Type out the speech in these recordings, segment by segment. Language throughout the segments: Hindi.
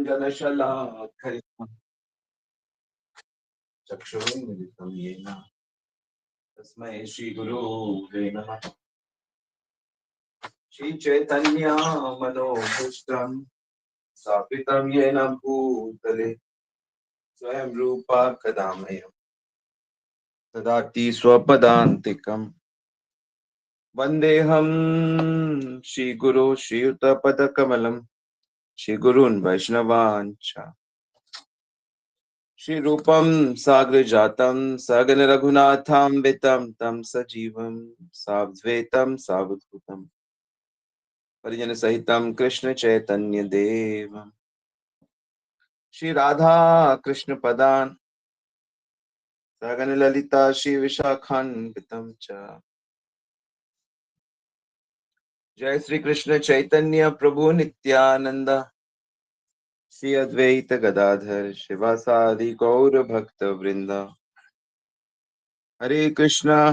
ज्ञानाञ्जनशलाकया चक्षुरुन्मिलितं येन तस्मै श्रीगुरुवे नमः। श्रीचैतन्यमनोभीष्टं स्थापितं येन भूतले स्वयं रूपा कदा मह्यं ददाति स्वपदान्तिकम्। वन्देऽहं श्रीगुरो श्रीयुतपदकमलं श्रीगुरून् वैष्णवांश्च श्रीरूपं साग्रजातं सगनरघुनाथान्वितं तं सजीवं साद्वैतं सावधूतं परिजनसहितं कृष्णचैतन्यदेवं श्रीराधा कृष्णपदान् सगनललिता श्रीविशाखान्वितं च। जय श्री कृष्ण चैतन्य प्रभु नित्यानंद श्री अद्वैत गदाधर शिवासादि गौर भक्त वृंद। हरे कृष्णा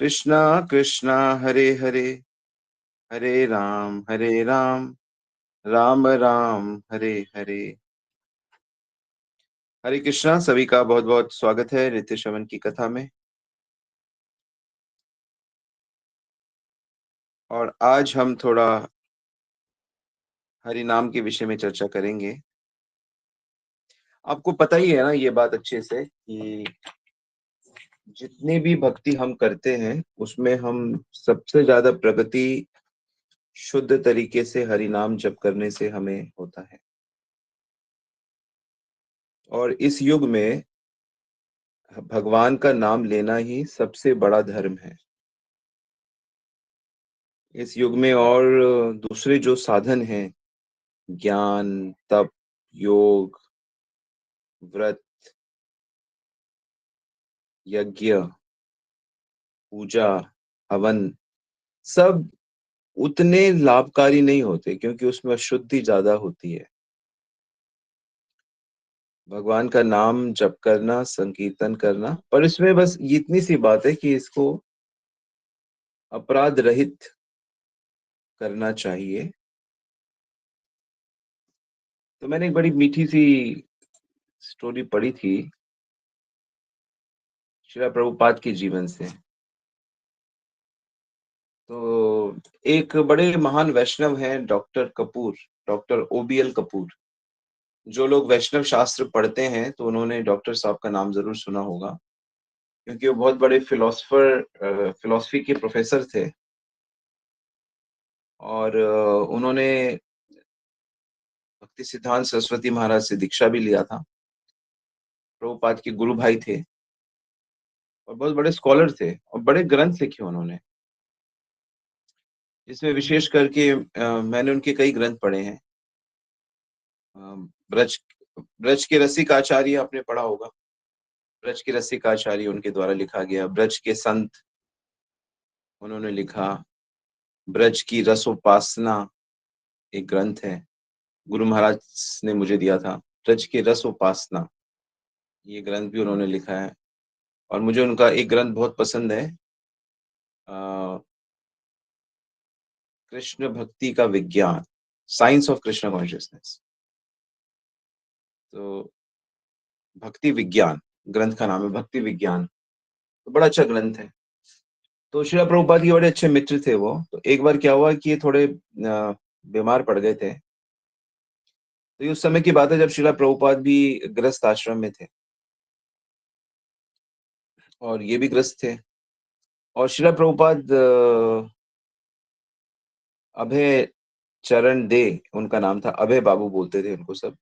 कृष्णा कृष्णा हरे हरे, हरे राम राम राम हरे हरे। हरे कृष्णा, सभी का बहुत बहुत स्वागत है नित्य श्रवण की कथा में। और आज हम थोड़ा हरि नाम के विषय में चर्चा करेंगे। आपको पता ही है ना ये बात अच्छे से कि जितनी भी भक्ति हम करते हैं उसमें हम सबसे ज्यादा प्रगति शुद्ध तरीके से हरि नाम जप करने से हमें होता है। और इस युग में भगवान का नाम लेना ही सबसे बड़ा धर्म है। इस युग में और दूसरे जो साधन हैं, ज्ञान, तप, योग, व्रत, यज्ञ, पूजा, हवन, सब उतने लाभकारी नहीं होते क्योंकि उसमें अशुद्धि ज्यादा होती है। भगवान का नाम जप करना, संकीर्तन करना, पर इसमें बस इतनी सी बात है कि इसको अपराध रहित करना चाहिए। तो मैंने एक बड़ी मीठी सी स्टोरी पढ़ी थी श्रील प्रभुपाद के जीवन से। तो एक बड़े महान वैष्णव हैं डॉक्टर कपूर, डॉक्टर ओबीएल कपूर। जो लोग वैष्णव शास्त्र पढ़ते हैं तो उन्होंने डॉक्टर साहब का नाम जरूर सुना होगा क्योंकि वो बहुत बड़े फिलोसफी के प्रोफेसर थे। और उन्होंने भक्ति सिद्धांत सरस्वती महाराज से दीक्षा भी लिया था। प्रभुपाद के गुरु भाई थे और बहुत बड़े स्कॉलर थे और बड़े ग्रंथ लिखे उन्होंने, जिसमें विशेष करके मैंने उनके कई ग्रंथ पढ़े हैं। अ, ब्रज ब्रज के रसिक आचार्य आपने पढ़ा होगा। ब्रज के रसिक आचार्य उनके द्वारा लिखा गया। ब्रज के संत उन्होंने लिखा। ब्रज की रसोपासना एक ग्रंथ है, गुरु महाराज ने मुझे दिया था। ब्रज के रसोपासना ये ग्रंथ भी उन्होंने लिखा है। और मुझे उनका एक ग्रंथ बहुत पसंद है, कृष्ण भक्ति का विज्ञान, साइंस ऑफ कृष्ण कॉन्शियसनेस। तो भक्ति विज्ञान ग्रंथ का नाम है, भक्ति विज्ञान। तो बड़ा अच्छा ग्रंथ है। तो श्रील प्रभुपाद के बड़े अच्छे मित्र थे वो। तो एक बार क्या हुआ कि ये थोड़े बीमार पड़ गए थे। तो ये उस समय की बात है जब श्रील प्रभुपाद भी गृहस्थ आश्रम में थे और ये भी ग्रस्त थे। और श्रील प्रभुपाद अभय चरण दे उनका नाम था, अभय बाबू बोलते थे उनको सब।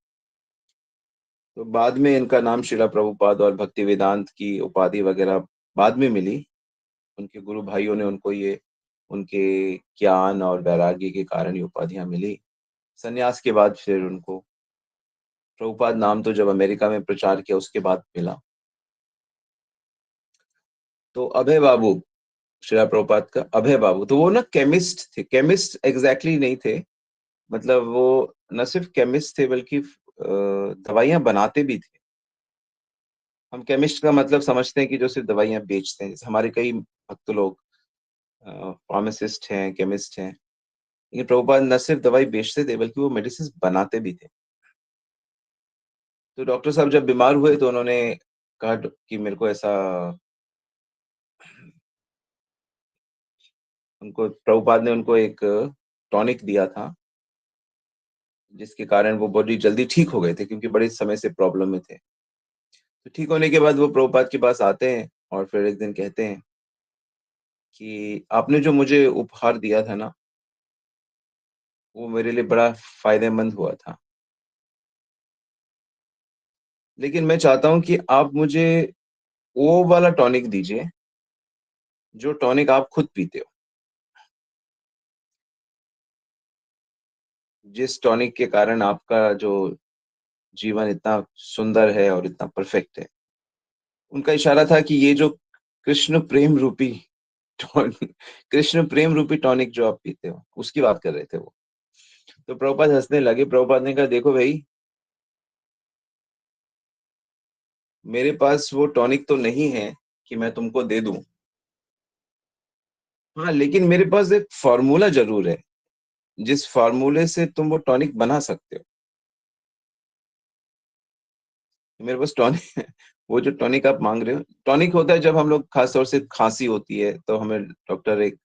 तो बाद में इनका नाम श्रील प्रभुपाद और भक्ति वेदांत की उपाधि वगैरह बाद में मिली। उनके गुरु भाइयों ने उनको ये उनके ज्ञान और वैराग्य के कारण ये उपाधियां मिली। सन्यास के बाद फिर उनको प्रभुपाद नाम तो जब अमेरिका में प्रचार किया उसके बाद मिला। तो अभय बाबू, श्रील प्रभुपाद का अभय बाबू, तो वो ना केमिस्ट थे। केमिस्ट एग्जैक्टली नहीं थे, मतलब वो न सिर्फ केमिस्ट थे बल्कि दवाइयां बनाते भी थे। हम केमिस्ट का मतलब समझते हैं कि जो सिर्फ दवाइयां बेचते हैं, जैसे हमारे कई भक्त लोग फार्मासिस्ट हैं, केमिस्ट हैं। लेकिन प्रभुपाद न सिर्फ दवाई बेचते थे बल्कि वो मेडिसिन बनाते भी थे। तो डॉक्टर साहब जब बीमार हुए तो उन्होंने कहा कि मेरे को ऐसा, उनको प्रभुपाद ने उनको एक टॉनिक दिया था, जिसके कारण वो बॉडी जल्दी ठीक हो गए थे क्योंकि बड़े समय से प्रॉब्लम में थे। तो ठीक होने के बाद वो प्रभुपाद के पास आते हैं और फिर एक दिन कहते हैं कि आपने जो मुझे उपहार दिया था ना, वो मेरे लिए बड़ा फ़ायदेमंद हुआ था। लेकिन मैं चाहता हूँ कि आप मुझे वो वाला टॉनिक दीजिए, जो टॉनिक आप खुद पीते हो। जिस टॉनिक के कारण आपका जो जीवन इतना सुंदर है और इतना परफेक्ट है। उनका इशारा था कि ये जो कृष्ण प्रेम रूपी टॉन कृष्ण प्रेम रूपी टॉनिक जो आप पीते हो, उसकी बात कर रहे थे वो। तो प्रभुपाद हँसने लगे, प्रभुपाद ने कहा, "देखो भई, मेरे पास वो टॉनिक तो नहीं है कि मैं तुमको दे दूँ। हाँ, लेकिन मेरे पास एक फ़ॉर्मूला ज़रूर है, जिस फ़ॉर्मूले से तुम वो टॉनिक बना सकते हो। मेरे पास टॉनिक वो जो टॉनिक आप माँग रहे हो, टॉनिक होता है जब हम लोग ख़ास तौर से खाँसी होती है, तो हमें डॉक्टर एक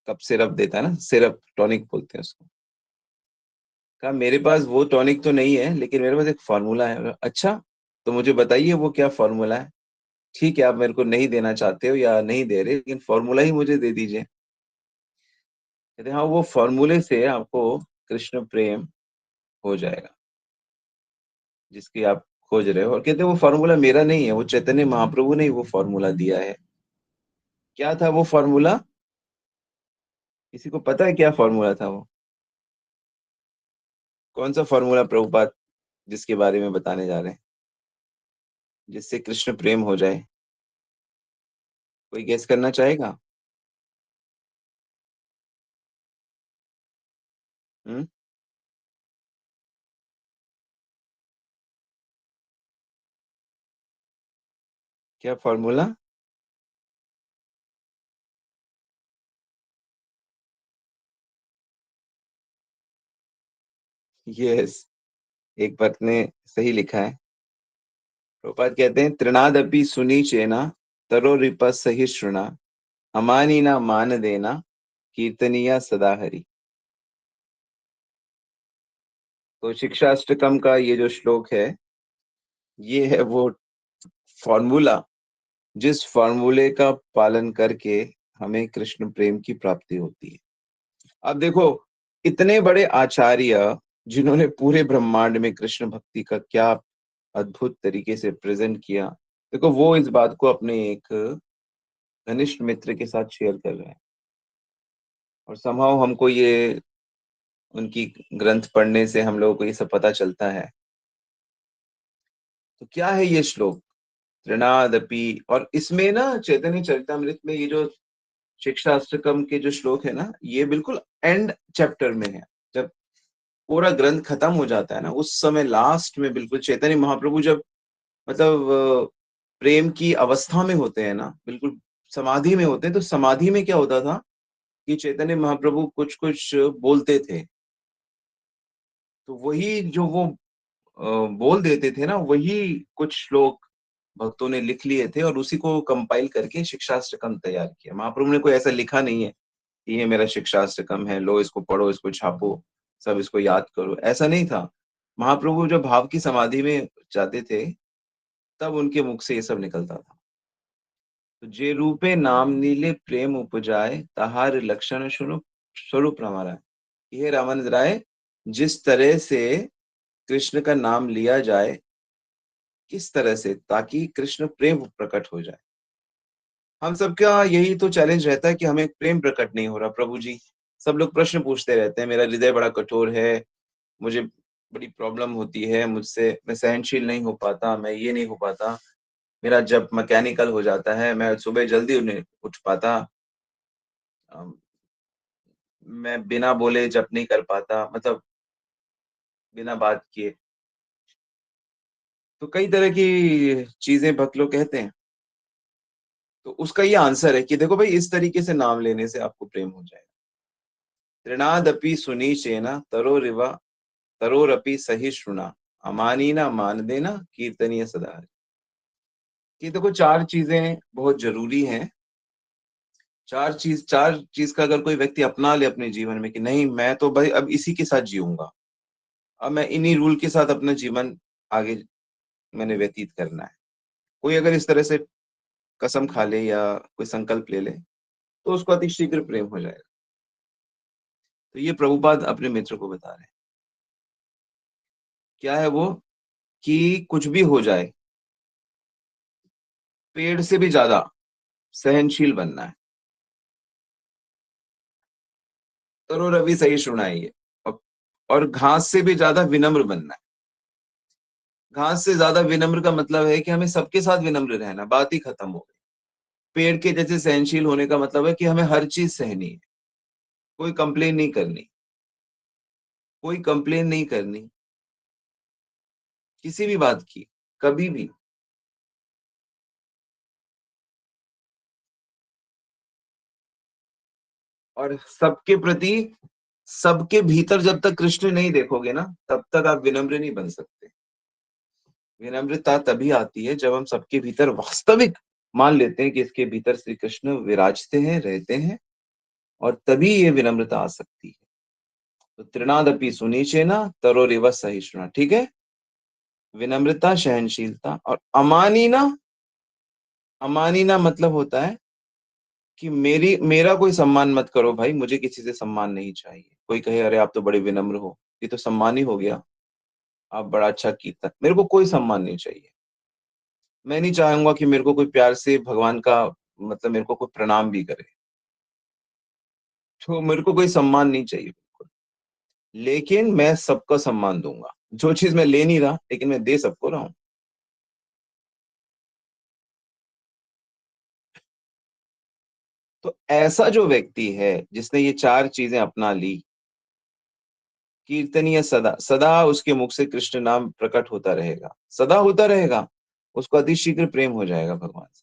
कफ सिरप देता है ना, सिरप टॉनिक बोलते हैं उसको। कहा मेरे पास वो टॉनिक तो नहीं है, लेकिन मेरे पास एक फ़ॉर्मूला है। अच्छा, तो मुझे बताइए वो क्या फ़ॉर्मूला है? ठीक है, आप मेरे को नहीं देना चाहते हो या नहीं दे रहे, लेकिन फ़ॉर्मूला ही मुझे दे दीजिए। कहते हैं, हाँ, वो फ़ॉर्मूले से आपको कृष्ण प्रेम हो जाएगा, जिसकी आप खोज रहे हो। और कहते हैं वो फ़ॉर्मूला मेरा नहीं है, वो चैतन्य महाप्रभु ने ही वो फ़ॉर्मूला दिया है। क्या था वो फ़ॉर्मूला? किसी को पता है क्या फ़ॉर्मूला था वो? कौन-सा फ़ॉर्मूला प्रभुपाद जिसके बारे में बताने जा रहे हैं, जिससे कृष्ण प्रेम हो जाए? कोई गेस करना चाहेगा? हुँ, क्या फ़ॉर्मूला? यस, एक भक्त ने सही लिखा है। प्रभुपाद कहते हैं, "तृणादपि सुनिचेन तरोरिप सहिष्णुना अमानिना मान देना कीर्तनीया सदा हरि।" तो शिक्षाष्टकम का ये जो श्लोक है, ये है वो फ़ॉर्मूला, जिस फ़ॉर्मूले का पालन करके हमें कृष्ण प्रेम की प्राप्ति होती है। अब देखो, इतने बड़े आचार्य जिन्होंने पूरे ब्रह्मांड में कृष्ण भक्ति का क्या अद्भुत तरीके से प्रेज़ेंट किया। देखो वो इस बात को अपने एक घनिष्ठ मित्र के साथ शेयर कर रहे हैं और समहाउ हमको ये उनकी ग्रंथ पढ़ने से हम लोगों को ये सब पता चलता है। तो क्या है ये श्लोक? त्रिनादपि, और इसमें ना चैतन्य चरितामृत में ये जो शिक्षाष्टकम के जो श्लोक है ना, ये बिल्कुल एंड चैप्टर में है। जब पूरा ग्रंथ खत्म हो जाता है ना, उस समय लास्ट में बिल्कुल चैतन्य महाप्रभु जब मतलब प्रेम की अवस्था में होते हैं ना, बिल्कुल समाधि में होते हैं, तो समाधि में क्या होता था कि चैतन्य महाप्रभु कुछ-कुछ बोलते थे। तो वही जो वो बोल देते थे ना, वही कुछ श्लोक भक्तों ने लिख लिए थे और उसी को कंपाइल करके शिक्षाष्टकम तैयार किया। महाप्रभु ने कोई ऐसा लिखा नहीं है कि ये मेरा शिक्षाष्टकम है, लो इसको पढ़ो, इसको छापो, सब इसको याद करो, ऐसा नहीं था। महाप्रभु जब भाव की समाधि में जाते थे, तब उनके मुख से ये सब निकलता था। तो जे रूपे नाम नीले प्रेम उपजाए, ताहार लक्षण सुनो स्वरूप हमारा। ये रामानंद राय, जिस तरह से कृष्ण का नाम लिया जाए, किस तरह से, ताकि कृष्ण प्रेम प्रकट हो जाए। हम सबका यही तो चैलेंज रहता है कि हमें प्रेम प्रकट नहीं हो रहा प्रभु जी। सब लोग प्रश्न पूछते रहते हैं, मेरा हृदय बड़ा कठोर है, मुझे बड़ी प्रॉब्लम होती है, मुझसे मैं सहनशील नहीं हो पाता, मैं ये नहीं हो पाता, मेरा जब मैकेनिकल हो जाता है, मैं सुबह जल्दी नहीं उठ पाता, अम, मैं बिना बोले जप नहीं कर पाता, मतलब बिना बात किए। तो कई तरह की चीज़ें भक्त लोग कहते हैं। तो उसका ये आंसर है कि देखो भाई, इस तरीके से नाम लेने से आपको प्रेम हो जाएगा। तृणादपि सुनीचेन तरोरपि सहिष्णुना अमानीना मान देना कीर्तनीय सदा। ये देखो, चार चीजें बहुत जरूरी हैं। चार चीज का अगर कोई व्यक्ति अपना ले अपने जीवन में कि नहीं, मैं तो भाई अब इसी के साथ जीऊंगा, अब मैं इन्हीं रूल के साथ अपना जीवन आगे मैंने व्यतीत करना है। कोई अगर इस तरह से कसम खा ले या कोई संकल्प ले ले, तो उसको अति शीघ्र प्रेम हो जाएगा। तो ये प्रभुपाद अपने मित्र को बता रहे हैं। क्या है वो? कि कुछ भी हो जाए, पेड़ से भी ज्यादा सहनशील बनना है। तरो रवि सही सुनाई है। और घास से भी ज्यादा विनम्र बनना है। घास से ज्यादा विनम्र का मतलब है कि हमें सबके साथ विनम्र रहना, बात ही खत्म हो गई। पेड़ के जैसे सहनशील होने का मतलब है कि हमें हर चीज सहनी है, कोई कंप्लेन नहीं करनी, कोई कंप्लेन नहीं करनी किसी भी बात की, कभी भी। और सबके प्रति, सबके भीतर जब तक कृष्ण नहीं देखोगे ना, तब तक आप विनम्र नहीं बन सकते। विनम्रता तभी आती है जब हम सबके भीतर वास्तविक मान लेते हैं कि इसके भीतर श्री कृष्ण विराजते हैं, रहते हैं, और तभी ये विनम्रता आ सकती है। तो त्रिनादपि सुनीचेना तरोरिव सहिष्णुना, ठीक है। विनम्रता, सहनशीलता। और अमानीना, अमानीना मतलब होता है कि मेरा कोई सम्मान मत करो भाई, मुझे किसी से सम्मान नहीं चाहिए। कोई कहे अरे आप तो बड़े विनम्र हो, ये तो सम्मान ही हो गया, आप बड़ा अच्छा कीर्तन, मेरे को कोई सम्मान नहीं चाहिए। मैं नहीं चाहूंगा कि मेरे को कोई प्यार से भगवान का मतलब मेरे को कोई प्रणाम भी करे, तो मेरे को कोई सम्मान नहीं चाहिए बिल्कुल। लेकिन मैं सबका सम्मान दूंगा, जो चीज मैं ले नहीं रहा लेकिन मैं दे सबको रहा हूं। तो ऐसा जो व्यक्ति है जिसने ये चार चीजें अपना ली, कीर्तनीय सदा, सदा उसके मुख से कृष्ण नाम प्रकट होता रहेगा, सदा होता रहेगा, उसको अतिशीघ्र प्रेम हो जाएगा भगवान से।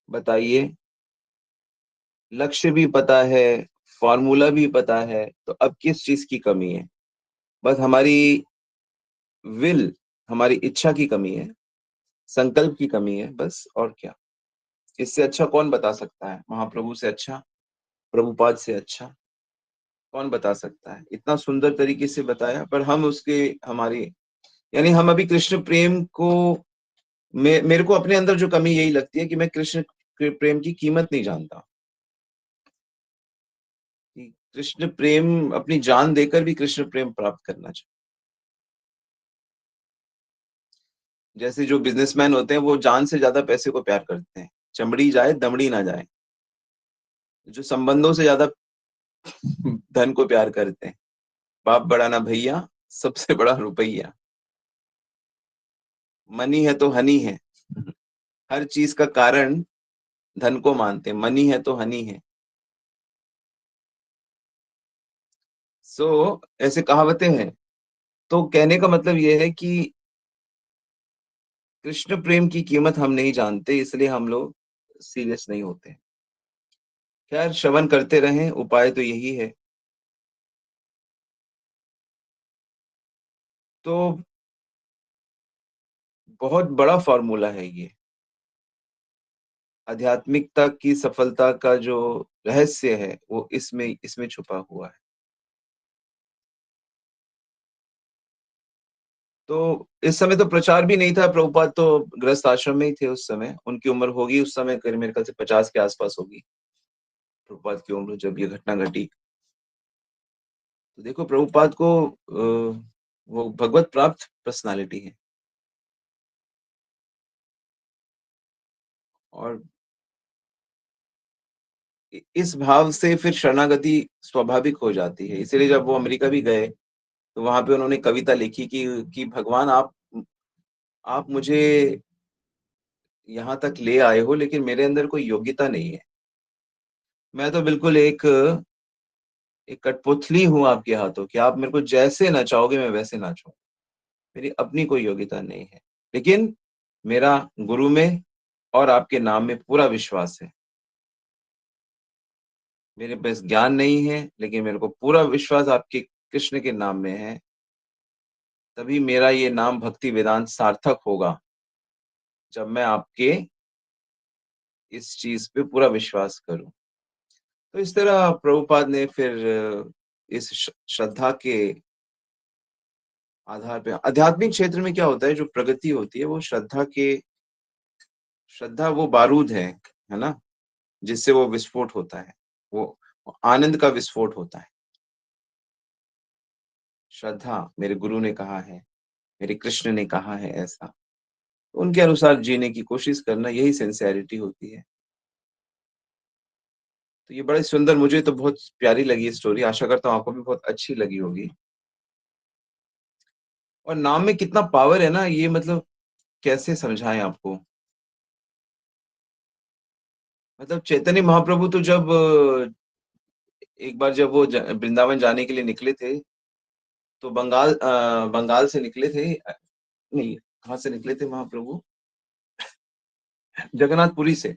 बताइए, लक्ष्य भी पता है, फॉर्मूला भी पता है, तो अब किस चीज की कमी है? बस हमारी विल, हमारी इच्छा की कमी है, संकल्प की कमी है, बस। और क्या? इससे अच्छा कौन बता सकता है? महाप्रभु से अच्छा, प्रभुपाद से अच्छा कौन बता सकता है? इतना सुंदर तरीके से बताया। पर हम उसके, हमारी, यानी हम अभी कृष्ण प्रेम को, मेरे को अपने अंदर जो कमी यही लगती है कि मैं कृष्ण के प्रेम की कीमत नहीं जानता। कि कृष्ण प्रेम, अपनी जान देकर भी कृष्ण प्रेम प्राप्त करना चाहिए। जैसे जो बिजनेसमैन होते हैं वो जान से ज्यादा पैसे को प्यार करते हैं, चमड़ी जाए दमड़ी ना जाए। जो संबंधों से ज्यादा धन को प्यार करते हैं, बाप बड़ा ना भैया, सबसे बड़ा रुपया। मनी है तो हनी है। हर चीज का कारण धन को मानते हैं, मनी है तो हनी है। सो ऐसे कहावतें हैं। तो कहने का मतलब यह है कि कृष्ण प्रेम की कीमत हम नहीं जानते, इसलिए हम लोग सीरियस नहीं होते। खैर, श्रवण करते रहें, उपाय तो यही है। तो बहुत बड़ा फॉर्मूला है ये। आध्यात्मिकता की सफलता का जो रहस्य है वो इसमें इसमें छुपा हुआ है। तो इस समय तो प्रचार भी नहीं था, प्रभुपाद तो गृहस्थ आश्रम में ही थे उस समय। उनकी उम्र होगी उस समय करीब मेरे ख्याल से 50 के आसपास होगी, प्रभुपाद की उम्र जब ये घटना घटी। तो देखो, प्रभुपाद को वो भगवत प्राप्त पर्सनालिटी है। और इस भाव से फिर शरणागति स्वाभाविक हो जाती है। इसीलिए जब वो अमेरिका भी गए, तो वहां पे उन्होंने कविता लिखी कि भगवान आप मुझे यहाँ तक ले आए हो, लेकिन मेरे अंदर कोई योग्यता नहीं है। मैं तो बिल्कुल एक कठपुतली हूँ आपके हाथों की, आप मेरे को जैसे नचाओगे मैं वैसे नाचूं। मेरी अपनी कोई योग्यता नहीं है, लेकिन मेरा गुरु में और आपके नाम में पूरा विश्वास है। मेरे पास ज्ञान नहीं है, लेकिन मेरे को पूरा विश्वास आपके कृष्ण के नाम में है, तभी मेरा ये नाम भक्ति वेदांत सार्थक होगा, जब मैं आपके इस चीज़ पे पूरा विश्वास करूँ। तो इस तरह प्रभुपाद ने फिर इस श्रद्धा के आधार पे आध्यात्मिक क्षेत्र में क्या होता है, जो प्रगति होती है वो श्रद्धा वो बारूद है ना? जिससे वो विस्फोट होता है। वो आनंद का विस्फोट होता है। श्रद्धा मेरे गुरु ने कहा है, मेरे कृष्ण ने कहा है ऐसा। तो उनके अनुसार जीने की कोशिश करना, यही सिंसेरिटी होती है। तो ये बड़ी सुंदर, मुझे तो बहुत प्यारी लगी ये स्टोरी, आशा करता हूँ आपको भी बहुत अच्छी लगी होगी। और नाम में कितना पावर है ना, ये मतलब कैसे समझाएँ आपको? मतलब चैतन्य महाप्रभु तो जब एक बार जब वो वृंदावन जाने के लिए निकले थे, तो बंगाल से निकले थे, नहीं, कहाँ से निकले थे महाप्रभु? जगन्नाथपुरी से।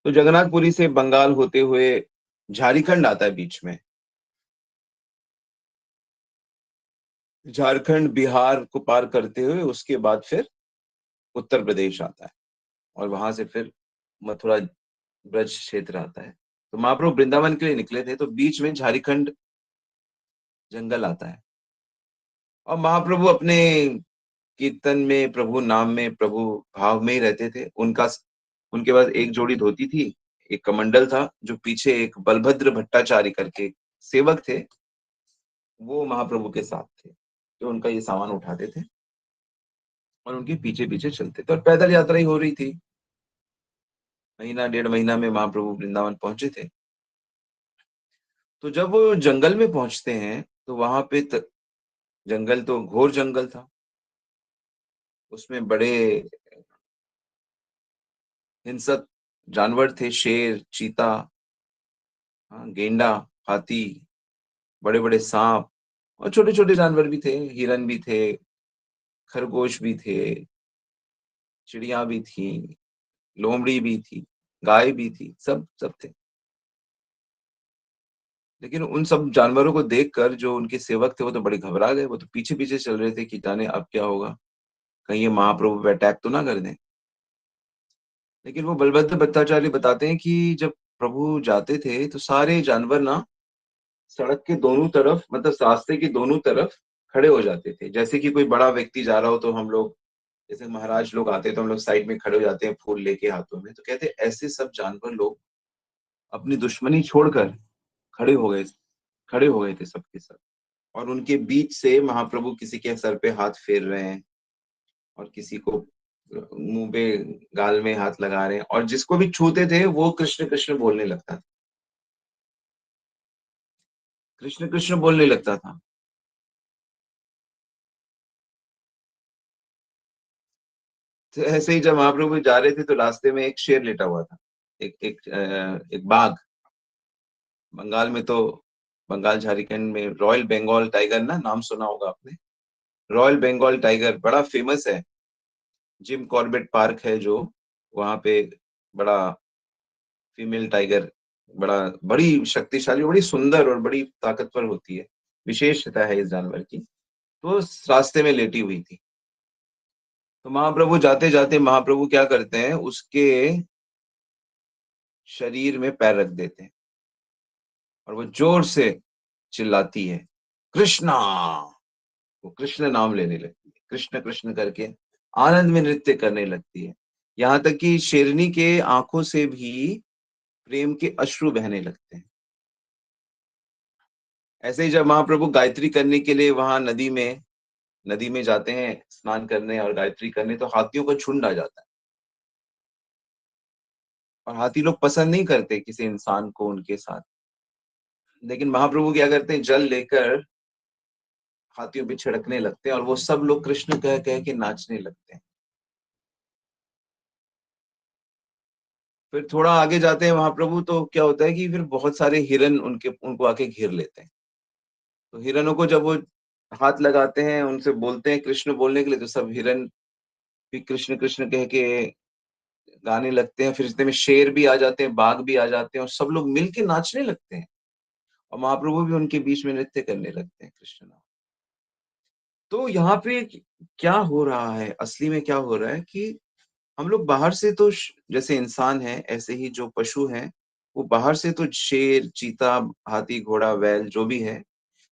तो जगन्नाथपुरी से बंगाल होते हुए झारखंड आता है बीच में। झारखंड, बिहार को पार करते हुए उसके बाद फिर उत्तर प्रदेश आता है, और वहां से फिर मथुरा ब्रज क्षेत्र आता है। तो महाप्रभु वृंदावन के लिए निकले थे, तो बीच में झारखंड जंगल आता है। और महाप्रभु अपने कीर्तन में, प्रभु नाम में, प्रभु भाव में ही रहते थे। उनके पास एक जोड़ी धोती थी, एक कमंडल था, जो पीछे एक बलभद्र भट्टाचार्य करके सेवक थे, वो महाप्रभु के साथ थे, जो उनका ये सामान उठाते थे और उनके पीछे पीछे चलते थे। और पैदल यात्रा ही हो रही थी। महीना 1.5 महीना में महाप्रभु वृंदावन पहुंचे थे। तो जब वो जंगल में पहुंचते हैं, तो वहां पे जंगल तो घोर जंगल था। उसमें बड़े हिंसक जानवर थे, शेर, चीता, हाँ, गेंडा, हाथी, बड़े बड़े सांप, और छोटे छोटे जानवर भी थे, हिरन भी थे, खरगोश भी थे, चिड़िया भी थी, लोमड़ी भी थी, गाय भी थी, सब सब थे। लेकिन उन सब जानवरों को देखकर जो उनके सेवक थे, वो तो बड़े घबरा गए। वो तो पीछे पीछे चल रहे थे कि जाने अब क्या होगा, कहीं ये महाप्रभु पे अटैक तो ना कर दें। लेकिन वो बलभद्र भट्टाचार्य बताते हैं कि जब प्रभु जाते थे, तो सारे जानवर ना सड़क के दोनों तरफ, मतलब रास्ते के दोनों तरफ खड़े हो जाते थे। जैसे कि कोई बड़ा व्यक्ति जा रहा हो, तो हम लोग, जैसे महाराज लोग आते हैं, तो हम लोग साइड में खड़े हो जाते हैं फूल लेके हाथों में। तो कहते हैं ऐसे सब जानवर लोग अपनी दुश्मनी छोड़कर खड़े हो गए खड़े हो गए थे सबके सब। और उनके बीच से महाप्रभु किसी के सर पे हाथ फेर रहे हैं, और किसी को मुंह पे, गाल में हाथ लगा रहे हैं, और जिसको भी छूते थे वो कृष्ण कृष्ण बोलने लगता था। कृष्ण कृष्ण बोलने लगता था। तो ऐसे ही जब महाप्रभु जा रहे थे, तो रास्ते में एक शेर लेटा हुआ था, एक बाघ। बंगाल में तो, बंगाल झारखंड में रॉयल बंगाल टाइगर ना, नाम सुना होगा आपने। रॉयल बंगाल टाइगर बड़ा फेमस है। जिम कॉर्बेट पार्क है जो, वहां पे बड़ा फीमेल टाइगर, बड़ा बड़ी शक्तिशाली, बड़ी सुंदर और बड़ी ताकतवर होती है। विशेषता है इस जानवर की। तो उस रास्ते में लेटी हुई थी। तो महाप्रभु जाते जाते महाप्रभु क्या करते हैं, उसके शरीर में पैर रख देते हैं, और वो जोर से चिल्लाती है, कृष्णा। वो कृष्ण नाम लेने लगती है, कृष्ण कृष्ण करके आनंद में नृत्य करने लगती है। यहाँ तक कि शेरनी के आंखों से भी प्रेम के अश्रु बहने लगते हैं। ऐसे ही जब महाप्रभु गायत्री करने के लिए वहां नदी में जाते हैं स्नान करने और गायत्री करने, तो हाथियों का झुंड आ जाता है। और हाथी लोग पसंद नहीं करते किसी इंसान को उनके साथ। लेकिन महाप्रभु क्या करते हैं, जल लेकर हाथियों पे छिड़कने लगते हैं, और वो सब लोग कृष्ण कह कह के नाचने लगते हैं। फिर थोड़ा आगे जाते हैं महाप्रभु, तो क्या होता है कि फिर बहुत सारे हिरन उनको आके घेर लेते हैं। तो हिरनों को जब वो हाथ लगाते हैं, उनसे बोलते हैं कृष्ण बोलने के लिए, तो सब हिरन भी कृष्ण कृष्ण कह के गाने लगते हैं, फिर इतने में शेर भी आ जाते हैं, बाघ भी आ जाते हैं और सब लोग मिल के नाचने लगते हैं और महाप्रभु भी उनके बीच में नृत्य करने लगते हैं कृष्ण नाम। तो यहाँ पे क्या हो रहा है, असली में क्या हो रहा है कि हम लोग बाहर से तो जैसे इंसान हैं, ऐसे ही जो पशु हैं, वो बाहर से तो शेर, चीता, हाथी, घोड़ा, बैल जो भी है,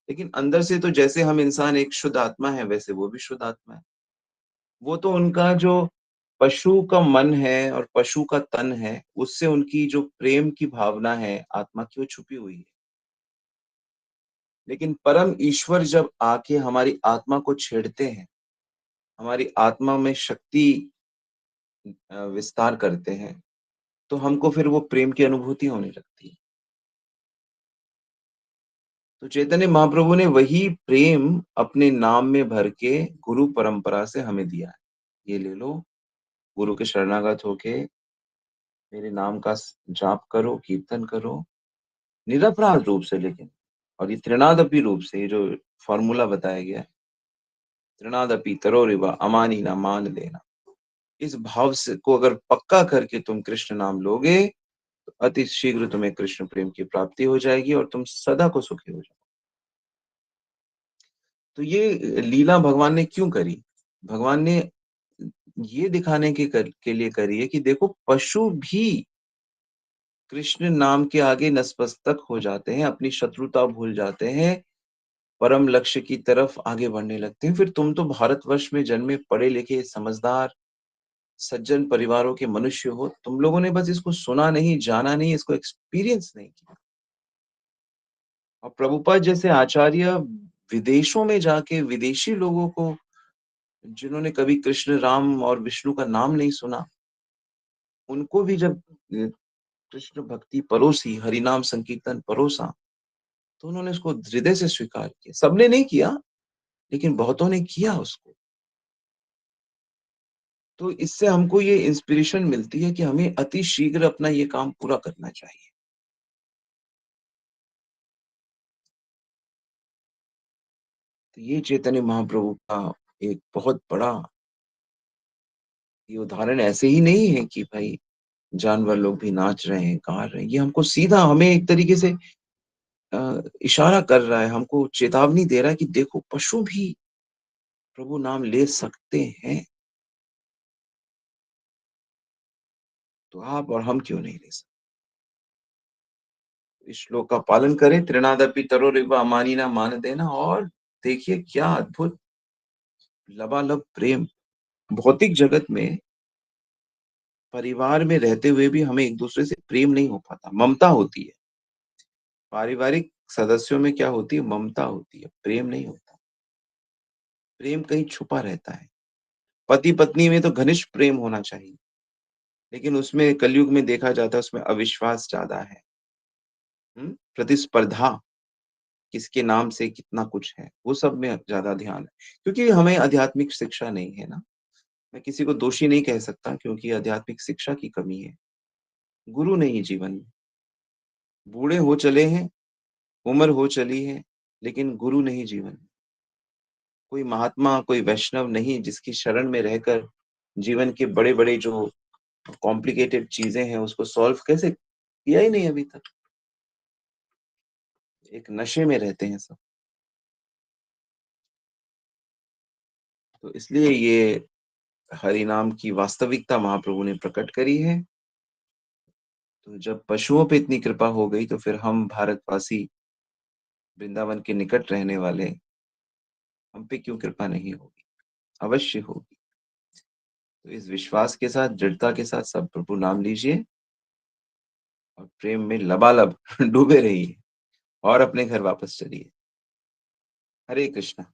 लेकिन अंदर से तो जैसे हम इंसान एक शुद्ध आत्मा है, वैसे वो भी शुद्ध आत्मा है। वो तो उनका जो पशु का मन है और पशु का तन है, उससे उनकी जो प्रेम की भावना है, आत्मा की, वो छुपी हुई है। लेकिन परम ईश्वर जब आके हमारी आत्मा को छेड़ते हैं, हमारी आत्मा में शक्ति विस्तार करते हैं, तो हमको फिर वो प्रेम की अनुभूति होने लगती है। तो चैतन्य महाप्रभु ने वही प्रेम अपने नाम में भर के गुरु परंपरा से हमें दिया है। ये ले लो, गुरु के शरणागत होके मेरे नाम का जाप करो, कीर्तन करो, निरपराध रूप से, लेकिन और ये त्रिनादपि रूप से, ये जो फॉर्मूला बताया गया है, त्रिनादपि तरोरिवा अमानी ना मान लेना, इस भाव से को अगर पक्का करके तुम कृष्ण नाम लोगे, तो अति शीघ्र तुम्हें कृष्ण प्रेम की प्राप्ति हो जाएगी और तुम सदा को सुखी हो जाओगे। तो ये लीला भगवान ने क्यों करी? भगवान ने ये दिखाने के लिए करी है कि देखो, पशु भी कृष्ण नाम के आगे नतमस्तक हो जाते हैं, अपनी शत्रुता भूल जाते हैं, परम लक्ष्य की तरफ आगे बढ़ने लगते हैं। फिर तुम तो भारतवर्ष में जन्मे, पढ़े लिखे, समझदार, सज्जन परिवारों के मनुष्य हो, तुम लोगों ने बस इसको सुना नहीं, जाना नहीं, इसको एक्सपीरियंस नहीं किया। और प्रभुपाद जैसे आचार्य विदेशों में जाके विदेशी लोगों को, जिन्होंने कभी कृष्ण, राम और विष्णु का नाम नहीं सुना, उनको भी जब कृष्ण भक्ति परोसी, हरिनाम संकीर्तन परोसा, तो उन्होंने उसको हृदय से स्वीकार किया। सबने नहीं किया, लेकिन बहुतों ने किया उसको। तो इससे हमको ये इंस्पिरेशन मिलती है कि हमें अति शीघ्र अपना ये काम पूरा करना चाहिए। तो ये चैतन्य महाप्रभु का एक बहुत बड़ा ये उदाहरण ऐसे ही नहीं है कि भाई जानवर लोग भी नाच रहे हैं, गा रहे हैं। ये हमको सीधा, हमें एक तरीके से इशारा कर रहा है, हमको चेतावनी दे रहा है कि देखो, पशु भी प्रभु नाम ले सकते हैं, तो आप और हम क्यों नहीं ले सकते? इस श्लोक का पालन करें, त्रिनादपि तरोरिव अमानिना मान देना, और देखिए क्या अद्भुत लबालब प्रेम। भौतिक जगत में परिवार में रहते हुए भी हमें एक दूसरे से प्रेम नहीं हो पाता, ममता होती है। पारिवारिक सदस्यों में क्या होती है? ममता होती है, प्रेम नहीं होता। प्रेम कहीं छुपा रहता है। पति पत्नी में तो घनिष्ठ प्रेम होना चाहिए, लेकिन उसमें कलयुग में देखा जाता है, उसमें अविश्वास ज्यादा है। प्रतिस्पर्धा, किसके नाम से कितना कुछ है, वो सब में ज्यादा ध्यान है। क्योंकि हमें आध्यात्मिक शिक्षा नहीं है ना। मैं किसी को दोषी नहीं कह सकता, क्योंकि आध्यात्मिक शिक्षा की कमी है। गुरु नहीं जीवन में, बूढ़े हो चले हैं, उम्र हो चली है, लेकिन गुरु नहीं जीवन में। कोई महात्मा, कोई वैष्णव नहीं, जिसकी शरण में रहकर जीवन के बड़े बड़े जो कॉम्प्लिकेटेड चीजें हैं उसको सॉल्व कैसे किया ही नहीं अभी तक। एक नशे में रहते हैं सब। तो इसलिए ये हरि नाम की वास्तविकता महाप्रभु ने प्रकट करी है। तो जब पशुओं पे इतनी कृपा हो गई, तो फिर हम भारतवासी, वृंदावन के निकट रहने वाले, हम पे क्यों कृपा नहीं होगी? अवश्य होगी। तो इस विश्वास के साथ, दृढ़ता के साथ सब प्रभु नाम लीजिए और प्रेम में लबालब डूबे रहिए और अपने घर वापस चलिए। हरे कृष्णा।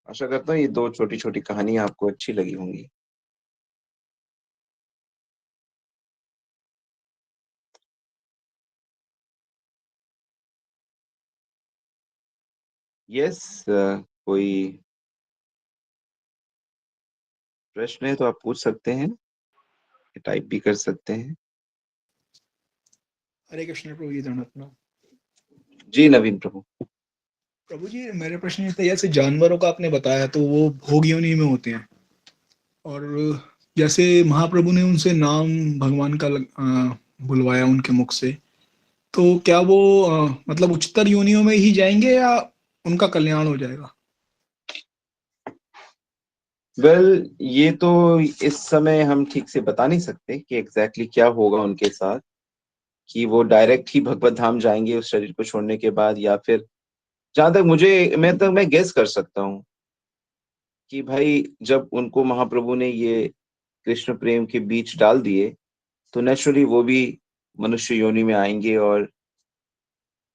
आशा करता हूँ ये दो छोटी छोटी कहानियां आपको अच्छी लगी होंगी। यस, कोई प्रश्न है तो आप पूछ सकते हैं, टाइप भी कर सकते हैं। हरे कृष्ण प्रभु जी, धन्यवाद। जी नवीन प्रभु। प्रभु जी, मेरे प्रश्न ये था, जैसे जानवरों का आपने बताया तो वो भोग योनि में होते हैं, और जैसे महाप्रभु ने उनसे नाम भगवान का बुलवाया उनके मुख से, तो क्या वो मतलब उच्चतर योनियों में ही जाएंगे या उनका कल्याण हो जाएगा? वेल, ये तो इस समय हम ठीक से बता नहीं सकते कि एग्जैक्टली क्या होगा उनके साथ, कि वो डायरेक्ट ही भगवत धाम जाएंगे उस शरीर को छोड़ने के बाद, या फिर जहां तक मुझे मैं गेस कर सकता हूँ कि भाई जब उनको महाप्रभु ने ये कृष्ण प्रेम के बीच डाल दिए, तो नेचुरली वो भी मनुष्य योनि में आएंगे और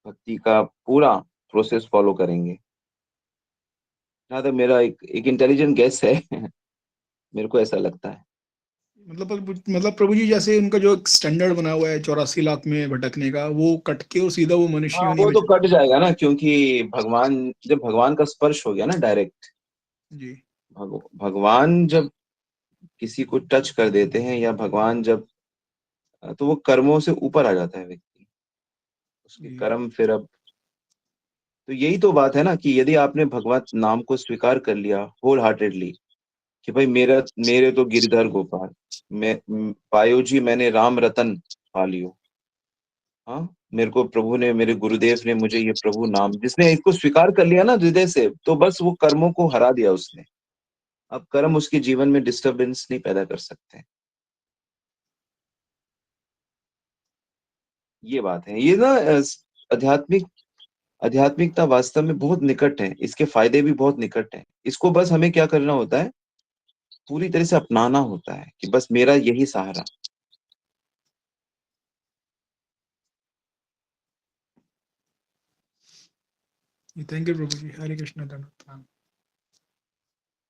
भक्ति का पूरा प्रोसेस फॉलो करेंगे। जहां तक मेरा एक इंटेलिजेंट गेस है मेरे को ऐसा लगता है। मतलब प्रभु जी, जैसे उनका जो स्टैंडर्ड बना हुआ है 84 लाख में भटकने का, वो कट के और सीधा वो मनुष्य हाँ, योनि वो में तो चले कट जाएगा ना, क्योंकि भगवान, जब भगवान का स्पर्श हो गया ना डायरेक्ट, जी। भगवान जब किसी को टच कर देते हैं, या भगवान जब, तो वो कर्मों से ऊपर आ जाता है व्यक्ति, उसके जी। कर्म फिर अब, तो यही तो बात है ना, कि यदि आपने भगवत नाम को स्वीकार कर लिया होल हार्टेडली, कि भाई मेरा, मेरे तो गिरधर गोपाल, मैं पायो जी मैंने राम रतन पा लियो। हाँ, मेरे को प्रभु ने, मेरे गुरुदेव ने मुझे ये प्रभु नाम, जिसने इसको स्वीकार कर लिया ना हृदय से, तो बस वो कर्मों को हरा दिया उसने। अब कर्म उसके जीवन में डिस्टरबेंस नहीं पैदा कर सकते। ये बात है, ये ना आध्यात्मिक, आध्यात्मिकता वास्तव में बहुत निकट है, इसके फायदे भी बहुत निकट हैं। इसको बस हमें क्या करना होता है, पूरी तरह से अपनाना होता है, कि बस मेरा यही सहारा। थैंक यू प्रभु जी। हरे कृष्ण धन्यवाद।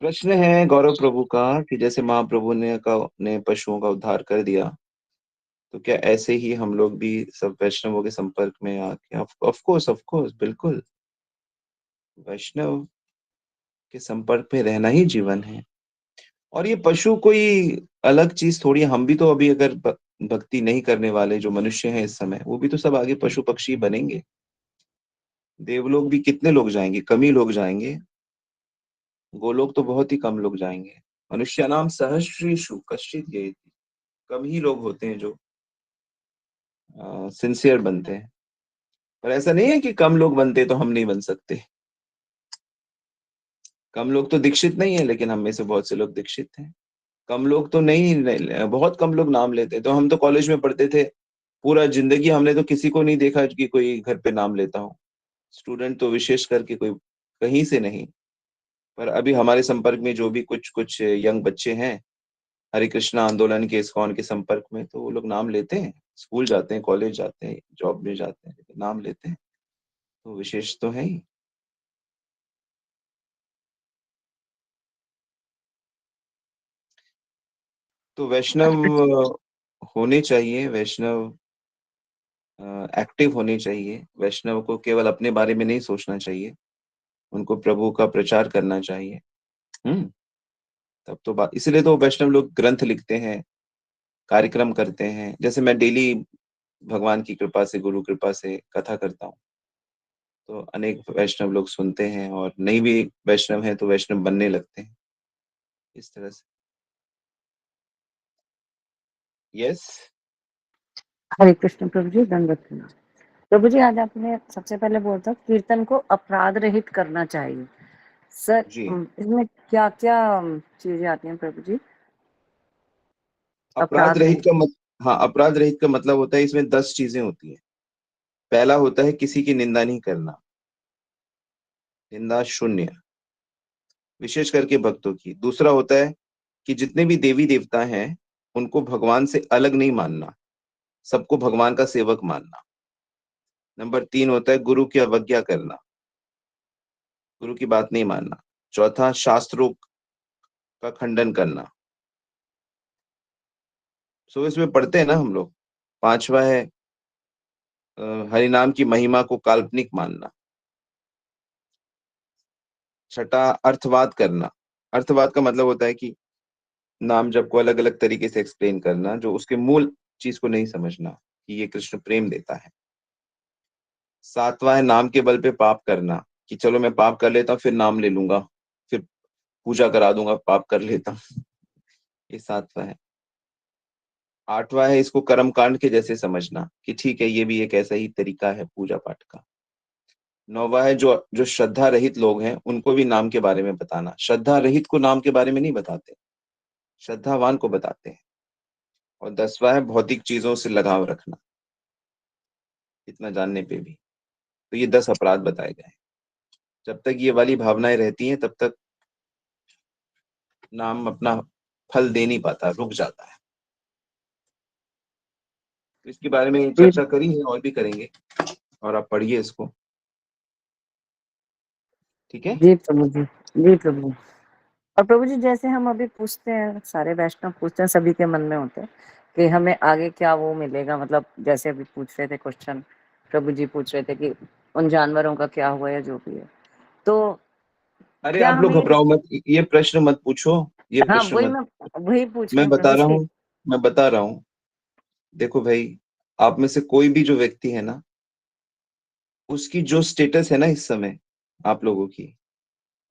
प्रश्न है गौरव प्रभु का, कि जैसे महाप्रभु ने पशुओं का उद्धार कर दिया, तो क्या ऐसे ही हम लोग भी सब वैष्णवों के संपर्क में आके, ऑफ कोर्स बिल्कुल, वैष्णव के संपर्क में रहना ही जीवन है। और ये पशु कोई अलग चीज थोड़ी है। हम भी तो अभी अगर भक्ति नहीं करने वाले जो मनुष्य हैं इस समय, वो भी तो सब आगे पशु पक्षी बनेंगे। देवलोक भी कितने लोग जाएंगे, कम ही लोग जाएंगे। गोलोक तो बहुत ही कम लोग जाएंगे। मनुष्य नाम सहस्रीषु कश्चित गए, कम ही लोग होते हैं जो सिंसियर बनते हैं। पर ऐसा नहीं है कि कम लोग बनते तो हम नहीं बन सकते। कम लोग तो दीक्षित नहीं है, लेकिन हम में से बहुत से लोग दीक्षित हैं। कम लोग तो बहुत कम लोग नाम लेते हैं। तो हम तो कॉलेज में पढ़ते थे, पूरा जिंदगी हमने तो किसी को नहीं देखा कि कोई घर पे नाम लेता हो। स्टूडेंट तो विशेष करके कोई कहीं से नहीं। पर अभी हमारे संपर्क में जो भी कुछ कुछ यंग बच्चे हैं, हरे कृष्णा आंदोलन के, इस्कॉन के संपर्क में, तो वो लोग नाम लेते हैं, स्कूल जाते हैं, कॉलेज जाते हैं, जॉब में जाते हैं, लेकिन नाम लेते हैं। तो विशेष तो है ही। तो वैष्णव होने चाहिए, वैष्णव एक्टिव होने चाहिए। वैष्णव को केवल अपने बारे में नहीं सोचना चाहिए, उनको प्रभु का प्रचार करना चाहिए। हम्म। तब तो बात, इसलिए तो वैष्णव लोग ग्रंथ लिखते हैं, कार्यक्रम करते हैं। जैसे मैं डेली भगवान की कृपा से, गुरु कृपा से कथा करता हूँ, तो अनेक वैष्णव लोग सुनते हैं, और नहीं भी वैष्णव हैं तो वैष्णव बनने लगते हैं, इस तरह से। यस। हरे कृष्ण प्रभु जी, दंडवत प्रणाम। प्रभु जी, आज आपने सबसे पहले बोला था कीर्तन को अपराध रहित करना चाहिए। सर, जी, इसमें क्या क्या चीजें आती हैं प्रभु जी? अपराध अपराध रहित रहित। का मत हाँ, अपराध रहित का मतलब होता है, इसमें 10 चीजें होती हैं। पहला होता है किसी की निंदा नहीं करना, निंदा शून्य, विशेष करके भक्तों की। दूसरा होता है कि जितने भी देवी देवता हैं, उनको भगवान से अलग नहीं मानना, सबको भगवान का सेवक मानना। नंबर 3 होता है गुरु की अवज्ञा करना, गुरु की बात नहीं मानना। चौथा, शास्त्रों का खंडन करना। सो इसमें पढ़ते हैं ना हम लोग। पांचवा है हरि नाम की महिमा को काल्पनिक मानना। छठा, अर्थवाद करना। अर्थवाद का मतलब होता है कि नाम जप को अलग अलग तरीके से एक्सप्लेन करना, जो उसके मूल चीज को नहीं समझना कि ये कृष्ण प्रेम देता है। सातवां है नाम के बल पे पाप करना, कि चलो मैं पाप कर लेता हूँ, फिर नाम ले लूंगा, फिर पूजा करा दूंगा, पाप कर लेता हूँ। ये 7वां है। 8वां है, इसको कर्म कांड के जैसे समझना कि ठीक है, ये भी एक ऐसा ही तरीका है पूजा पाठ का। 9वां है, जो जो श्रद्धा रहित लोग हैं उनको भी नाम के बारे में बताना। श्रद्धा रहित को नाम के बारे में नहीं बताते, श्रद्धावान को बताते हैं। और 10वां है, भौतिक चीजों से लगाव रखना, इतना जानने पे भी। तो ये 10 अपराध बताए गए हैं। जब तक ये वाली भावनाएं रहती हैं तब तक नाम अपना फल दे नहीं पाता, रुक जाता है। तो इसके बारे में जी चर्चा करी है और भी करेंगे, और आप पढ़िए इसको, ठीक है। जी प्रभु जी। जी प्रभु। और प्रभु जी, जैसे हम अभी पूछते हैं, सारे वैष्णव पूछते हैं, सभी के मन में होते हैं कि हमें आगे क्या वो मिलेगा, मतलब जैसे अभी पूछ रहे थे क्वेश्चन, प्रभु जी पूछ रहे थे कि उन जानवरों का क्या हुआ या जो भी है, तो अरे क्या आप लोग हमें घबराओ मत, ये प्रश्न मत पूछो, ये हाँ प्रश्न वही मत। मैं वही पूछ रही मैं हूँ बता प्रभु रहा जी। हूँ, मैं बता रहा हूँ। देखो भाई, आप में से कोई भी जो व्यक्ति है ना, उसकी जो स्टेटस है ना इस समय, आप लोगों की,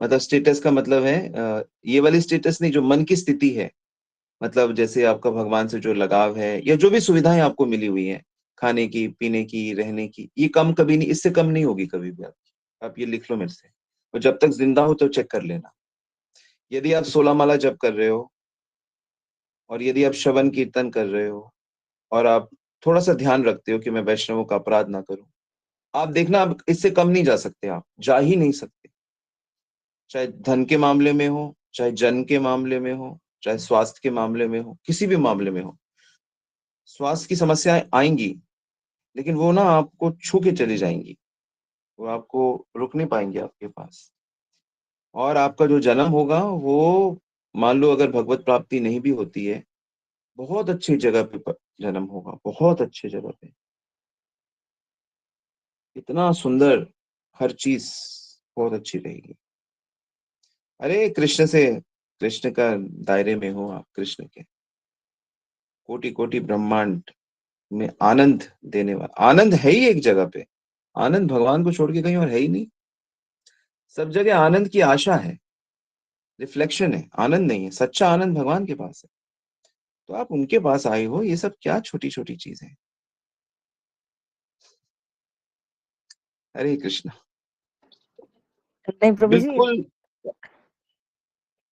मतलब स्टेटस का मतलब है ये वाली स्टेटस नहीं, जो मन की स्थिति है। मतलब जैसे आपका भगवान से जो लगाव है, या जो भी सुविधाएं आपको मिली हुई है, खाने की, पीने की, रहने की, ये कम कभी नहीं, इससे कम नहीं होगी कभी भी आपकी। आप ये लिख लो मेरे से, और जब तक जिंदा हो तो चेक कर लेना। यदि आप 16 माला जप कर रहे हो, और यदि आप श्रवण कीर्तन कर रहे हो, और आप थोड़ा सा ध्यान रखते हो कि मैं वैष्णवों का अपराध ना करूं, आप देखना, आप इससे कम नहीं जा सकते, आप जा ही नहीं सकते। चाहे धन के मामले में हो, चाहे जन के मामले में हो, चाहे स्वास्थ्य के मामले में हो, किसी भी मामले में हो। स्वास्थ्य की समस्याएं आएंगी, लेकिन वो ना आपको छू के चली जाएंगी, वो आपको रुक नहीं पाएंगे आपके पास। और आपका जो जन्म होगा वो, मान लो अगर भगवत प्राप्ति नहीं भी होती है, बहुत अच्छी जगह पे जन्म होगा, बहुत अच्छी जगह पे, इतना सुंदर, हर चीज बहुत अच्छी रहेगी। अरे कृष्ण से, कृष्ण का दायरे में हो आप, कृष्ण के कोटि कोटि ब्रह्मांड में आनंद देने वाला, आनंद है ही एक जगह पे। आनंद भगवान को छोड़ के कहीं और है ही नहीं। सब जगह आनंद की आशा है, रिफ्लेक्शन है, आनंद नहीं है। सच्चा आनंद भगवान के पास है। तो आप उनके पास आए हो, ये सब क्या छोटी छोटी चीजें। हरे कृष्णा। नहीं प्रभु जी। बिल्कुल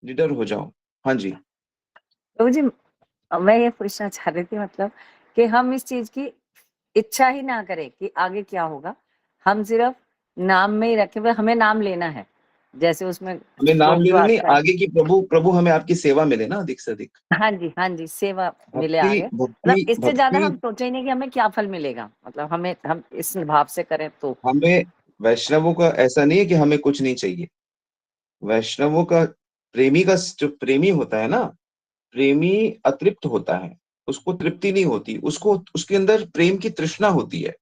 निडर हो जाओ। हाँ जी। प्रभु जी, मैं ये पूछना चाह रही थी, मतलब कि हम इस चीज की इच्छा ही ना करें कि आगे क्या होगा, हम सिर्फ नाम में ही रखें, हमें नाम लेना है, जैसे उसमें हमें नाम श्लोक जो लेना नहीं, आता है। आगे की प्रभु प्रभु हमें आपकी सेवा मिले ना अधिक से अधिक। हाँ जी, हाँ जी, सेवा मिले भक्ति आगे, मतलब भक्ति इससे ज्यादा भक्ति। हम सोचे ही नहीं कि हमें क्या फल मिलेगा, मतलब हम इस भाव से करें तो। हमें वैष्णवों का ऐसा नहीं है कि हमें कुछ नहीं चाहिए। वैष्णवों का, प्रेमी का जो प्रेमी होता है ना, प्रेमी अतृप्त होता है, उसको तृप्ति नहीं होती, उसको उसके अंदर प्रेम की तृष्णा होती है।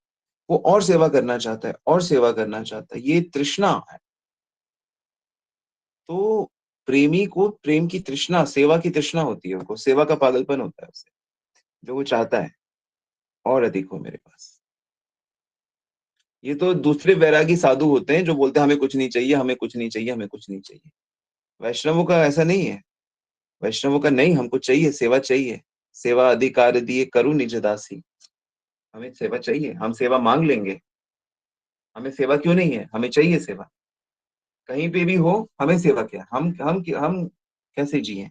वो और सेवा करना चाहता है, और सेवा करना चाहता है, ये तृष्णा है। तो प्रेमी को प्रेम की तृष्णा, सेवा की तृष्णा होती है, उनको सेवा का पागलपन होता है उसे, जो वो चाहता है और अधिक हो मेरे पास। ये तो दूसरे वैरागी साधु होते हैं जो बोलते हैं हमें कुछ नहीं चाहिए, हमें कुछ नहीं चाहिए, हमें कुछ नहीं चाहिए। वैष्णवों का ऐसा नहीं है। वैष्णवों का नहीं, हमको चाहिए, सेवा चाहिए। सेवा अधिकार दिए करूं निज दासी। हमें सेवा चाहिए, हम सेवा मांग लेंगे। हमें सेवा क्यों नहीं है, हमें चाहिए सेवा। कहीं पे भी हो, हमें सेवा क्या, हम कैसे जिए।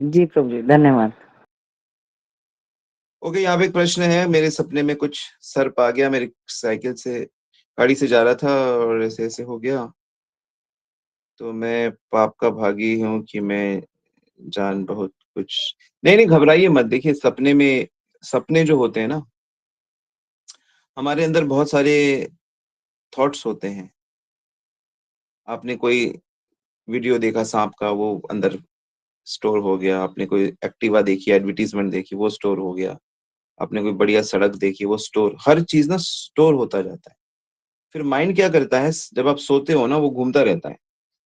जी प्रभु जी, धन्यवाद। ओके, यहाँ पे एक प्रश्न है। मेरे सपने में कुछ सर्प आ गया, मेरी साइकिल से, गाड़ी से जा रहा था, और ऐसे ऐसे हो गया। तो मैं पाप का भागी हूँ कि मैं जान बहुत कुछ। नहीं नहीं, घबराइए मत। देखिए, सपने में, सपने जो होते हैं ना, हमारे अंदर बहुत सारे थॉट्स होते हैं। आपने कोई वीडियो देखा सांप का, वो अंदर स्टोर हो गया। आपने कोई एक्टिवा देखी, एडवर्टीजमेंट देखी, वो स्टोर हो गया। आपने कोई बढ़िया सड़क देखी, वो स्टोर, हर चीज ना स्टोर होता जाता है। फिर माइंड क्या करता है, जब आप सोते हो ना, वो घूमता रहता है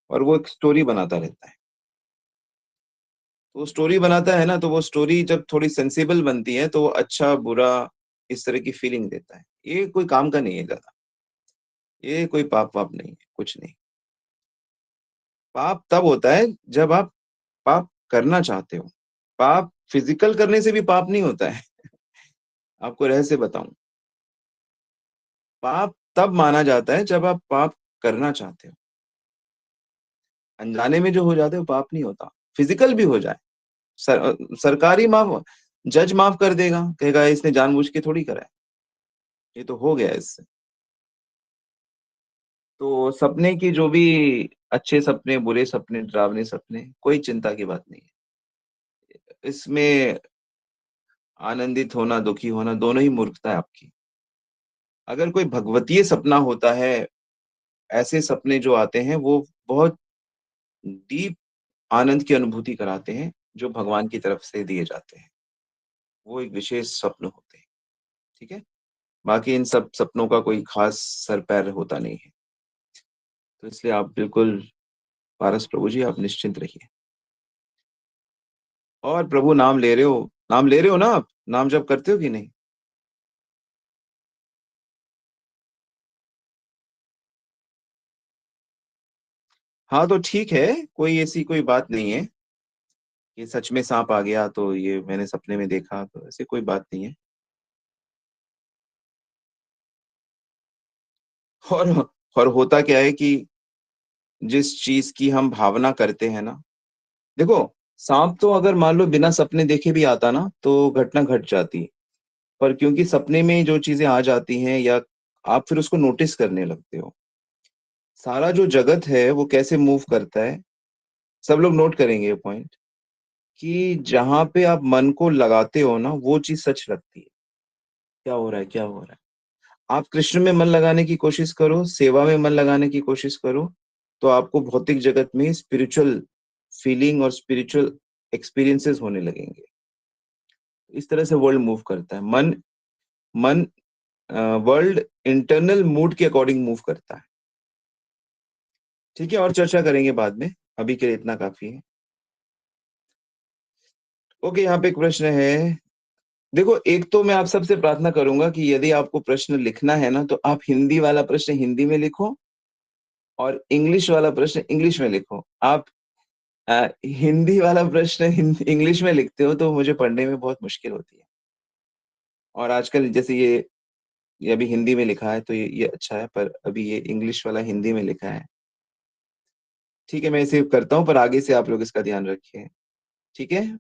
और वो एक स्टोरी बनाता रहता है। तो स्टोरी बनाता है ना, तो वो स्टोरी जब थोड़ी सेंसिबल बनती है तो वो अच्छा बुरा इस तरह की फीलिंग देता है। ये कोई काम का नहीं है ज्यादा, ये कोई पाप वाप नहीं है, कुछ नहीं। पाप तब होता है जब आप पाप करना चाहते हो। पाप फिजिकल करने से भी पाप नहीं होता है। आपको रहस्य बताऊं, पाप तब माना जाता है जब आप पाप करना चाहते हो। अनजाने में जो हो जाते हो पाप नहीं होता। फिजिकल भी हो जाए, सरकारी माफ, जज माफ कर देगा, कहेगा इसने जानबूझ के थोड़ी करा है, ये तो हो गया इससे। तो सपने की जो भी अच्छे सपने, बुरे सपने, डरावने सपने, कोई चिंता की बात नहीं है इसमें। आनंदित होना, दुखी होना, दोनों ही मूर्खता है आपकी। अगर कोई भगवतीय सपना होता है, ऐसे सपने जो आते हैं वो बहुत डीप आनंद की अनुभूति कराते हैं, जो भगवान की तरफ से दिए जाते हैं। वो एक विशेष स्वप्न होते हैं। ठीक है, बाकी इन सब सपनों का कोई खास सर पैर होता नहीं है। तो इसलिए आप बिल्कुल, पारस प्रभु जी, आप निश्चिंत रहिए। और प्रभु नाम ले रहे हो, नाम ले रहे हो ना आप, नाम जप करते हो कि नहीं? हाँ तो ठीक है, कोई ऐसी कोई बात नहीं है कि सच में सांप आ गया तो ये मैंने सपने में देखा, तो ऐसी कोई बात नहीं है। और होता क्या है कि जिस चीज की हम भावना करते हैं ना, देखो, सांप तो अगर मान लो बिना सपने देखे भी आता ना तो घटना घट जाती। पर क्योंकि सपने में जो चीजें आ जाती हैं, या आप फिर उसको नोटिस करने लगते हो, सारा जो जगत है वो कैसे मूव करता है, सब लोग नोट करेंगे ये पॉइंट, कि जहां पे आप मन को लगाते हो ना वो चीज सच लगती है। क्या हो रहा है, क्या हो रहा है। आप कृष्ण में मन लगाने की कोशिश करो, सेवा में मन लगाने की कोशिश करो, तो आपको भौतिक जगत में स्पिरिचुअल फीलिंग और स्पिरिचुअल एक्सपीरियंसेस होने लगेंगे। इस तरह से वर्ल्ड मूव करता है। मन मन वर्ल्ड इंटरनल मूड के अकॉर्डिंग मूव करता है। ठीक है, और चर्चा करेंगे बाद में, अभी के लिए इतना काफी है। ओके, यहाँ पे एक प्रश्न है। देखो, एक तो मैं आप सबसे प्रार्थना करूंगा कि यदि आपको प्रश्न लिखना है ना, तो आप हिंदी वाला प्रश्न हिंदी में लिखो और इंग्लिश वाला प्रश्न इंग्लिश में लिखो। आप हिंदी वाला प्रश्न इंग्लिश में लिखते हो तो मुझे पढ़ने में बहुत मुश्किल होती है। और आजकल जैसे ये अभी हिंदी में लिखा है तो ये अच्छा है, पर अभी ये इंग्लिश वाला हिंदी में लिखा है। ठीक है, मैं इसे करता हूँ, पर आगे से आप लोग इसका ध्यान रखिए। ठीक है।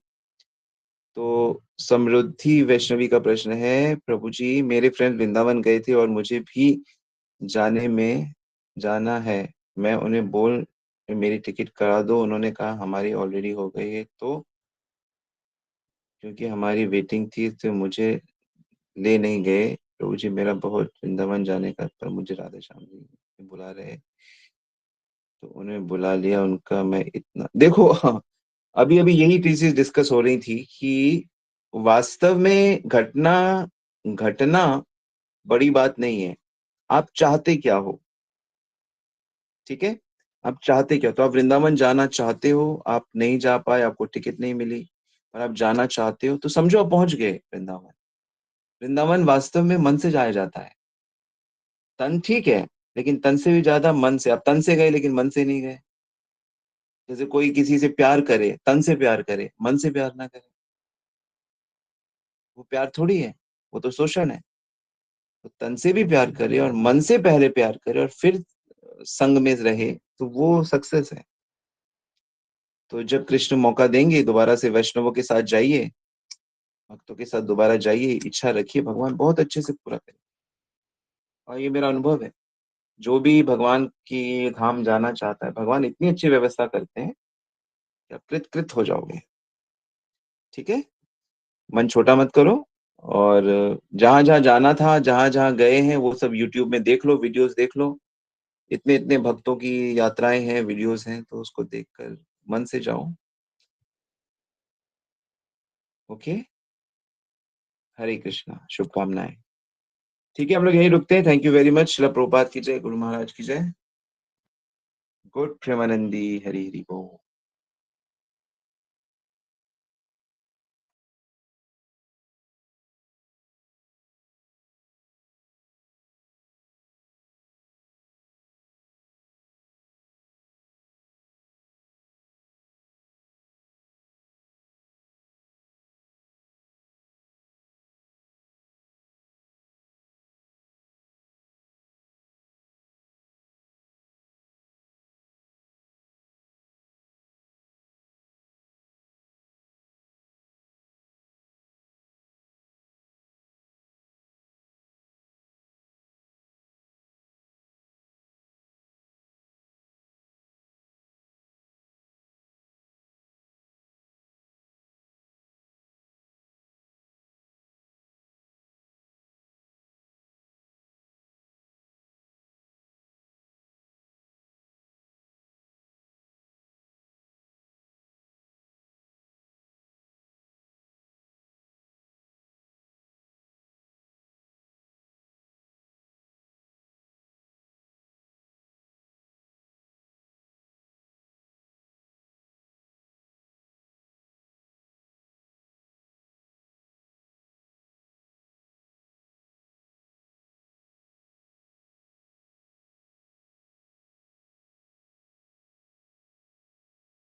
तो समृद्धि वैष्णवी का प्रश्न है, प्रभु जी मेरे फ्रेंड वृंदावन गए थे और मुझे भी जाने में जाना है। मैं उन्हें बोल मेरी टिकट करा दो, उन्होंने कहा हमारी ऑलरेडी हो गई है, तो क्योंकि हमारी वेटिंग थी तो मुझे ले नहीं गए। प्रभु जी मेरा बहुत वृंदावन जाने का, पर मुझे राधे श्याम जी बुला रहे, तो उन्हें बुला लिया उनका। मैं इतना देखो, हाँ, अभी अभी यही चीजें डिस्कस हो रही थी कि वास्तव में घटना घटना बड़ी बात नहीं है, आप चाहते क्या हो। ठीक है, आप चाहते क्या, तो आप वृंदावन जाना चाहते हो, आप नहीं जा पाए, आपको टिकट नहीं मिली, और आप जाना चाहते हो, तो समझो आप पहुंच गए वृंदावन। वृंदावन वास्तव में मन से जाया जाता है। तन ठीक है, लेकिन तन से भी ज्यादा मन से। आप तन से गए लेकिन मन से नहीं गए। जैसे कोई किसी से प्यार करे, तन से प्यार करे, मन से प्यार ना करे, वो प्यार थोड़ी है, वो तो शोषण है। तो तन से भी प्यार करे और मन से पहले प्यार करे और फिर संग में रहे, तो वो सक्सेस है। तो जब कृष्ण मौका देंगे, दोबारा से वैष्णवों के साथ जाइए, भक्तों के साथ दोबारा जाइए, इच्छा रखिए, भगवान बहुत अच्छे से पूरा करे। और ये मेरा अनुभव है, जो भी भगवान की धाम जाना चाहता है, भगवान इतनी अच्छी व्यवस्था करते हैं कि आप कृत कृत हो जाओगे। ठीक है, मन छोटा मत करो। और जहां जहां जाना था, जहां जहां गए हैं, वो सब यूट्यूब में देख लो, वीडियोस देख लो। इतने इतने भक्तों की यात्राएं हैं, वीडियोस हैं, तो उसको देखकर मन से जाओ। ओके, हरे कृष्णा, शुभकामनाएं। ठीक है, हम लोग यहीं रुकते हैं। Thank you very much. शिला प्रभुपाद की जय, गुरु महाराज की जय। गुड प्रेमानंदी, हरि हरि बोल।